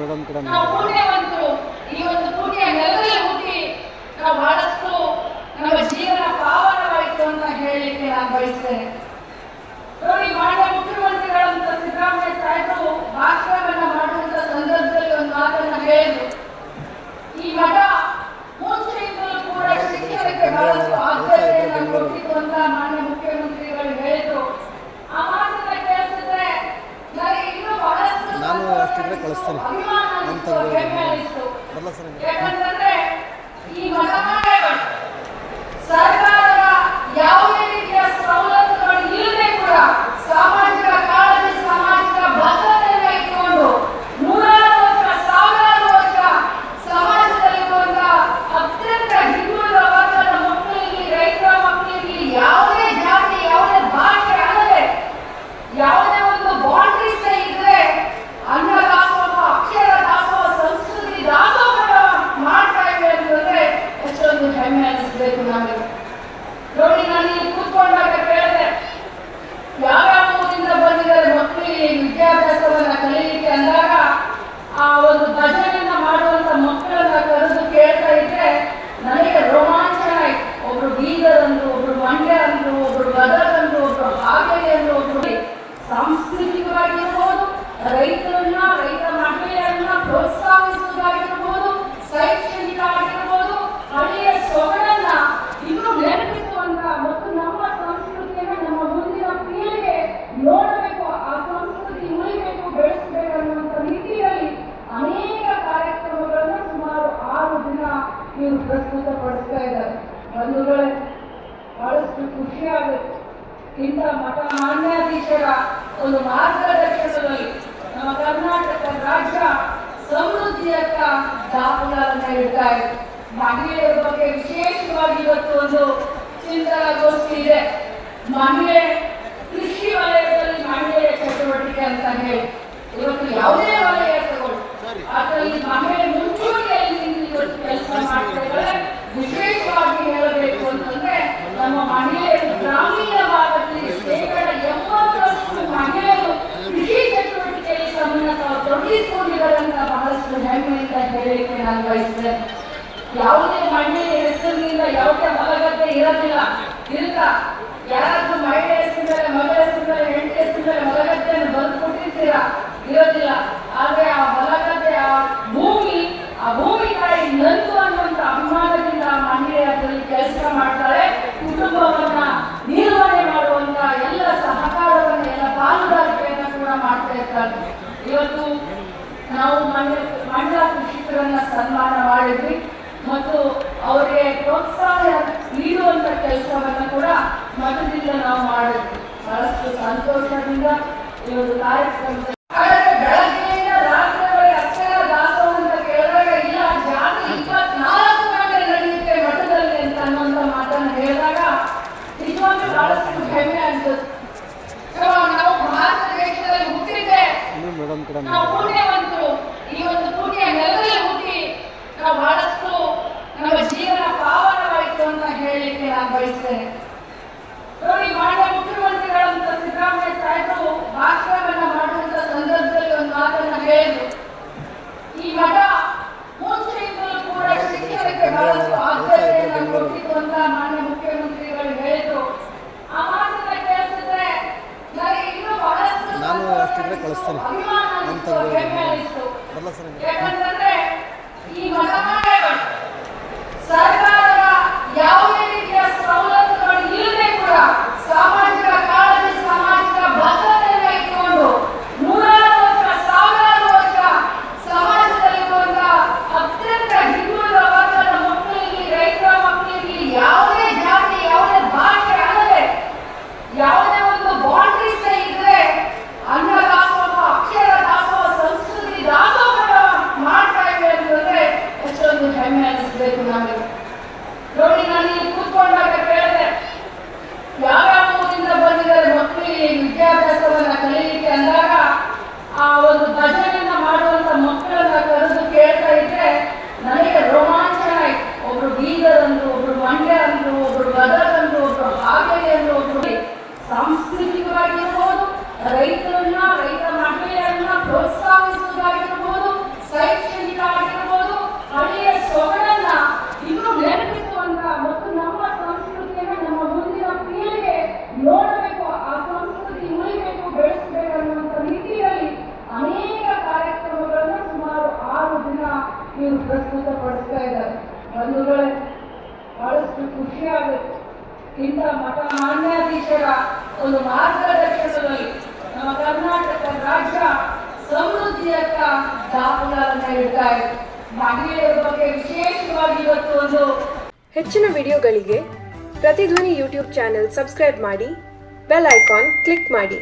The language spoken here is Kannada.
ಮೇಡಮ್ ಕಡೆ ನಾವು ಪುಣ್ಯವಂತರು. ಈ ಒಂದು ಪುಣ್ಯ ನೆಲದಲ್ಲಿ ಹುಟ್ಟಿ ನಾವು ಬಹಳಷ್ಟು ನಮ್ಮ ಜೀವನ ಪಾವನವಾಯಿತು ಅಂತ ಹೇಳಲಿಕ್ಕೆ ನಾನು ಬಯಸ್ತೇನೆ. ನೋಡಿ, ಮಾನ್ಯ ಮುಖ್ಯಮಂತ್ರಿಗಳಂತ ಸಿದ್ದರಾಮಯ್ಯ ಸಾಹೇಬರು ಭಾಷಣವನ್ನ ಮಾಡುವಂತ ಸಂದರ್ಭದಲ್ಲಿ ಒಂದು ಮಾತನ್ನ ಹೇಳಿದ್ರು. ಈ ಮಠ ಮುಂಚೆಯಿಂದಲೂ ಕೂಡ ಶಿಕ್ಷಣಕ್ಕೆ ಬಹಳಷ್ಟು ಆದ್ಯತೆಯನ್ನು ಕೊಟ್ಟಿತ್ತು ಅಂತ ಮಾನ್ಯ ಮುಖ್ಯಮಂತ್ರಿಗಳು ಹೇಳಿದ್ರು. ಆ ಮಾತನ್ನ ಕೇಳಿಸಿದ್ರೆ ನನಗೆ ಇನ್ನೂ ಬಹಳಷ್ಟು ಅಭಿಮಾನ ಅನಿಸ್ತು, ಹೆಮ್ಮೆ ಅನಿಸ್ತು. ಯಾಕಂತಂದ್ರೆ ಈ ಮಠ ಸರ್ಕಾರದ ಯಾವುದೇ ರೀತಿಯ ಸವಲತ್ತುಗಳು ಇಲ್ಲದೆ ಕೂಡ ಸಾಮಾಜಿಕ ಕಾಳಜಿ, ಸಾಮಾಜಿಕ ಭದ್ರತೆಯನ್ನು ಇಟ್ಟುಕೊಂಡು ನೂರಾರು ವರ್ಷ, ಸಾವಿರಾರು ವರ್ಷ ಸಮಾಜದಲ್ಲಿರುವಂತಹ ಅತ್ಯಂತ ಹಿಂದುಳಿದ ವರ್ಗದ ಮಕ್ಕಳಿಗೆ, ರೈತರ ಮಕ್ಕಳಿಗೆ ಯಾವುದೇ ಜಾತಿ, ಯಾವುದೇ ಭಾಷೆ ಅಲ್ಲದೆ ಯಾವುದೇ ಒಂದು ಬೌಂಡ್ರೀಸ್ ಇದ್ರೆ ಅನ್ನ ದಾಸೋಹ, ಅಕ್ಷರ ದಾಸೋಹ, ಸಂಸ್ಕೃತಿ ದಾಸೋಹ ಮಾಡ್ತಾ ಇವೆ ಅಂತಂದ್ರೆ ಎಷ್ಟೊಂದು ಹೆಮ್ಮೆ ಅನಿಸ್ಬೇಕು ನಮಗೆ. ನೋಡಿ, ನಾನು ಇಲ್ಲಿ ಕೂತ್ಕೊಂಡಾಗ ಕೇಳಿದೆ, ಯಾವ್ಯಾವ ಊರಿಂದ ಬಂದಿದ್ದಾರೆ ಮಕ್ಕಳಿಗೆ ವಿದ್ಯಾಭ್ಯಾಸವನ್ನ ಕಲೀಲಿಕ್ಕೆ ಅಂದಾಗ ಆ ಒಂದು ಭಜನೆಯನ್ನ ಮಾಡುವಂತ ಮಕ್ಕಳನ್ನ ಕರೆದು ಕೇಳ್ತಾ ಇದ್ರೆ ನನಗೆ ರೋಮಾಂಚನ ಆಯ್ತು. ಒಬ್ರು ಬೀದರ್ ಅಂದ್ರು, ಒಬ್ರು ಮಂಡ್ಯ ಅಂದ್ರು, ಒಬ್ರು ಗದಗ ಅಂದ್ರು, ಒಬ್ರು ಹಾವೇರಿ ಅಂದ್ರು, ಒಬ್ರು ಸಾಂಸ್ಕೃತಿಕವಾಗಿರ್ಬೋದು, ರೈತರನ್ನ, ರೈತ ಮಹಿಳೆಯರನ್ನ ಪ್ರೋತ್ಸಾಹಿಸುವುದಾಗಿರ್ಬೋದು, ಶೈಕ್ಷಣಿಕ ಆಗಿರ್ಬೋದು, ಹಳ್ಳಿಯ ಸೊಗಡನ್ನ ಇನ್ನೂ ನೆನಪಿಸುವಂತ ಮತ್ತು ನಮ್ಮ ಸಂಸ್ಕೃತಿಯನ್ನ ನಮ್ಮ ಮುಂದಿನ ಪೀಳಿಗೆ ನೋಡಬೇಕು, ಆ ಸಂಸ್ಕೃತಿ ಉಳಿಬೇಕು, ಬೆಳೆಸಬೇಕು ಅನ್ನುವಂಥ ನಿಟ್ಟಿನಲ್ಲಿ ಅನೇಕ ಕಾರ್ಯಕ್ರಮಗಳನ್ನ ಸುಮಾರು 6 ದಿನ ಇವರು ಪ್ರಸ್ತುತಪಡಿಸ್ತಾ ಇದ್ದಾರೆ. ಬಂಧುಗಳೇ, ಬಹಳಷ್ಟು ಖುಷಿಯಾಗುತ್ತೆ. ಇಂಥ ಮಠ ಮಾನ್ಯಾಧೀಶರ ಒಂದು ಮಾರ್ಗದರ್ಶನದಲ್ಲಿ ನಮ್ಮ ಕರ್ನಾಟಕ ರಾಜ್ಯ ಸಮೃದ್ಧಿಯತ್ತ ದಾಪುಗಾಲನ್ನ ಇಡ್ತಾ ಇದೆ. ಮಹಿಳೆಯರ ಬಗ್ಗೆ ವಿಶೇಷವಾಗಿ ಇವತ್ತು ಒಂದು ಚಿಂತನಾಗೋಷ್ಠಿ ಇದೆ. ಮಹಿಳೆ ಕೃಷಿ ವಲಯದಲ್ಲಿ ಮಹಿಳೆಯ ಚಟುವಟಿಕೆ ಅಂತ ಹೇಳಿ ಇವತ್ತು ಯಾವುದೇ ವಲಯ ತಗೊಳ್ಳಿ, ಅದರಲ್ಲಿ ಮಹಿಳೆ ಮುಂಚೂಣಿಯಲ್ಲಿ ಇವತ್ತು ಕೆಲಸ ಮಾಡ್ತಾ ಇದ್ದಾರೆ. ವಿಶೇಷವಾಗಿ ಹೇಳಬೇಕು ಅಂತಂದ್ರೆ ನಮ್ಮ ಮಹಿಳೆಯರು ಗ್ರಾಮೀಣ ಭಾಗದಲ್ಲಿ 80% ಮಹಿಳೆಯರು ಕೃಷಿ ಚಟುವಟಿಕೆಯಲ್ಲಿ ತಮ್ಮನ್ನ ತೊಡಗಿಸಿಕೊಂಡಿದ್ದಾರೆ ಅಂತ ಬಹಳಷ್ಟು ಹೆಮ್ಮೆಯಿಂದ ಹೇಳಲಿಕ್ಕೆ ನಾನು ಬಯಸ್ತೇನೆ. ಯಾವುದೇ ಮಹಿಳೆಯ ಹೆಸರಿನಿಂದ ಯಾವುದೇ ಹೊಲಗದ್ದೆ ಇರೋದಿಲ್ಲ. ಯಾರಾದ್ರೂ ಮಹಿಳೆ ಹೆಸರಿನಲ್ಲಿ, ಮಗಳ ಹೆಸರಿನಲ್ಲಿ, ಹೆಂಡತಿ ಹೆಸರಿನಲ್ಲಿ ಹೊಲಗದ್ದೆಯನ್ನು ಬರೆದುಕೊಟ್ಟಿರ್ತೀರಾ? ಇರೋದಿಲ್ಲ. ಆದ್ರೆ ಆ ಹೊಲಗದ್ದೆ, ಆ ಭೂಮಿ ತಾಯಿ ನಂದು ಅನ್ನುವಂತ ಅಭಿಮಾನದಿಂದ ಮಹಿಳೆ ಅದರಲ್ಲಿ ಕೆಲಸ ಮಾಡ್ತಾರೆ. ಕುಟುಂಬವನ್ನ ನಿರ್ವಹಣೆ ಮಾಡುವಂತ ಎಲ್ಲ ಸಹಕಾರವನ್ನ, ಎಲ್ಲ ಪಾಲುದಾರಿಕೆಯನ್ನ ಕೂಡ ಮಾಡ್ತಾ ಇರ್ತಾರೆ. ಇವತ್ತು ನಾವು ಮಹಿಳಾ ಕೃಷಿಕರನ್ನ ಸನ್ಮಾನ ಮಾಡಿದ್ವಿ ಮತ್ತು ಅವರಿಗೆ ಪ್ರೋತ್ಸಾಹ ನೀಡುವಂತ ಕೆಲಸವನ್ನ ಕೂಡ ಮಠದಿಂದ ನಾವು ಮಾಡಿದ್ವಿ. ಬಹಳಷ್ಟು ಸಂತೋಷದಿಂದ ಈ ಒಂದು ಕಾರ್ಯಕ್ರಮದಲ್ಲಿ ಬೆಳಗ್ಗೆಯಿಂದ ರಾತ್ರಿವರೆಗೆ ಅಕ್ಷರ ದಾಸೋಹ ಅಂತ ಕೇಳಿದಾಗ ಇಲ್ಲ, ಜಾತಿ 24 ಗಂಟೆ ನಡೆಯುತ್ತೆ ಮಠದಲ್ಲಿ ಅಂತ ಅನ್ನುವಂತ ಮಾತನ್ನು ಹೇಳಿದಾಗ ನಿಜವಾಗ್ಲೂ ಬಹಳಷ್ಟು ಹೆಮ್ಮೆ ಅನ್ಸುತ್ತೆ. ನಾವು ಭಾರತ ದೇಶದಲ್ಲಿ ಹುಟ್ಟಿದ್ದೆ, ನಾವು ಪುಣ್ಯವಂತರು. ಈ ಒಂದು ಪುಣ್ಯ ನೆಲದಲ್ಲಿ ಹುಟ್ಟಿ ನಾವು ಬಹಳಷ್ಟು ನಮ್ಮ ಜೀವನ ಪಾವನವಾಯಿತು ಅಂತ ಹೇಳಲಿಕ್ಕೆ ನಾನು ಬಯಸ್ತೇನೆ. ನೋಡಿ, ಮಾನ್ಯ ಮುಖ್ಯಮಂತ್ರಿಗಳಂತ ಸಿದ್ದರಾಮಯ್ಯ ಸಾಹೇಬರು ಭಾಷಣವನ್ನ ಮಾಡುವಂತ ಸಂದರ್ಭದಲ್ಲಿ ಒಂದು ಮಾತನ್ನ ಹೇಳಿದ್ರು. ಈ ಮಠ ಮುಂಚೆಯಿಂದಲೂ ಕೂಡ ಶಿಕ್ಷಣಕ್ಕೆ ಬಹಳಷ್ಟು ಆದ್ಯತೆಯನ್ನು ಕೊಟ್ಟಿತ್ತು ಅಂತ ಮಾನ್ಯ ಮುಖ್ಯಮಂತ್ರಿಗಳು ಹೇಳಿದ್ರು. ಆ ಮಾತನ್ನ ಕೇಳಿಸಿದ್ರೆ ನನಗೆ ಇನ್ನೂ ಬಹಳಷ್ಟು ಅಭಿಮಾನ ಅನಿಸ್ತು, ಹೆಮ್ಮೆ ಅನಿಸ್ತು. ಯಾಕಂತಂದ್ರೆ ಈ ಮಠ ಸರ್ಕಾರದ ಯಾವುದೇ ರೀತಿಯ ಸವಲತ್ತುಗಳು ಇಲ್ಲದೆ ಕೂಡ ಸಾಮಾಜಿಕ ಕಾಳಜಿ, ಸಾಮಾಜಿಕ ಭದ್ರತೆಯನ್ನು ಇಟ್ಟುಕೊಂಡು ನೂರಾರು ವರ್ಷ, ಸಾವಿರಾರು ವರ್ಷ ಸಮಾಜದಲ್ಲಿರುವಂತಹ ಅತ್ಯಂತ ಹಿಂದುಳಿದ ವರ್ಗದ ಮಕ್ಕಳಿಗೆ, ರೈತರ ಮಕ್ಕಳಿಗೆ ಯಾವುದೇ ಜಾತಿ, ಯಾವುದೇ ಭಾಷೆ ಅಲ್ಲದೆ ಯಾವುದೇ ಒಂದು ಬೌಂಡ್ರೀಸ್ ಇದ್ರೆ ಅನ್ನ ದಾಸೋಹ, ಅಕ್ಷರ ದಾಸೋಹ, ಸಂಸ್ಕೃತಿ ದಾಸೋಹ ಮಾಡ್ತಾ ಇವೆ ಅಂತಂದ್ರೆ ಎಷ್ಟೊಂದು ಇವರು ಪ್ರಸ್ತುತಪಡಿಸ್ತಾ ಇದ್ದಾರೆ. ಬಂಧುಗಳೇ, ಬಹಳಷ್ಟು ಖುಷಿ ಆಗುತ್ತೆ. ಇಂಥ ಮಠ ಮಾನ್ಯಾಧೀಶರ ಒಂದು ಮಾರ್ಗದರ್ಶನದಲ್ಲಿ ನಮ್ಮ ಕರ್ನಾಟಕ ರಾಜ್ಯ ಸಮೃದ್ಧಿಯತ್ತ ದಾಖಲೆಗಳನ್ನು ಇಡ್ತಾ ಇದೆ. ಮಹಿಳೆಯರ ಬಗ್ಗೆ ವಿಶೇಷವಾಗಿ ಇವತ್ತು ಒಂದು ಹೆಚ್ಚಿನ ವಿಡಿಯೋಗಳಿಗೆ ಪ್ರತಿಧ್ವನಿ ಯೂಟ್ಯೂಬ್ ಚಾನೆಲ್ ಸಬ್ಸ್ಕ್ರೈಬ್ ಮಾಡಿ, ಬೆಲ್ ಐಕಾನ್ ಕ್ಲಿಕ್ ಮಾಡಿ.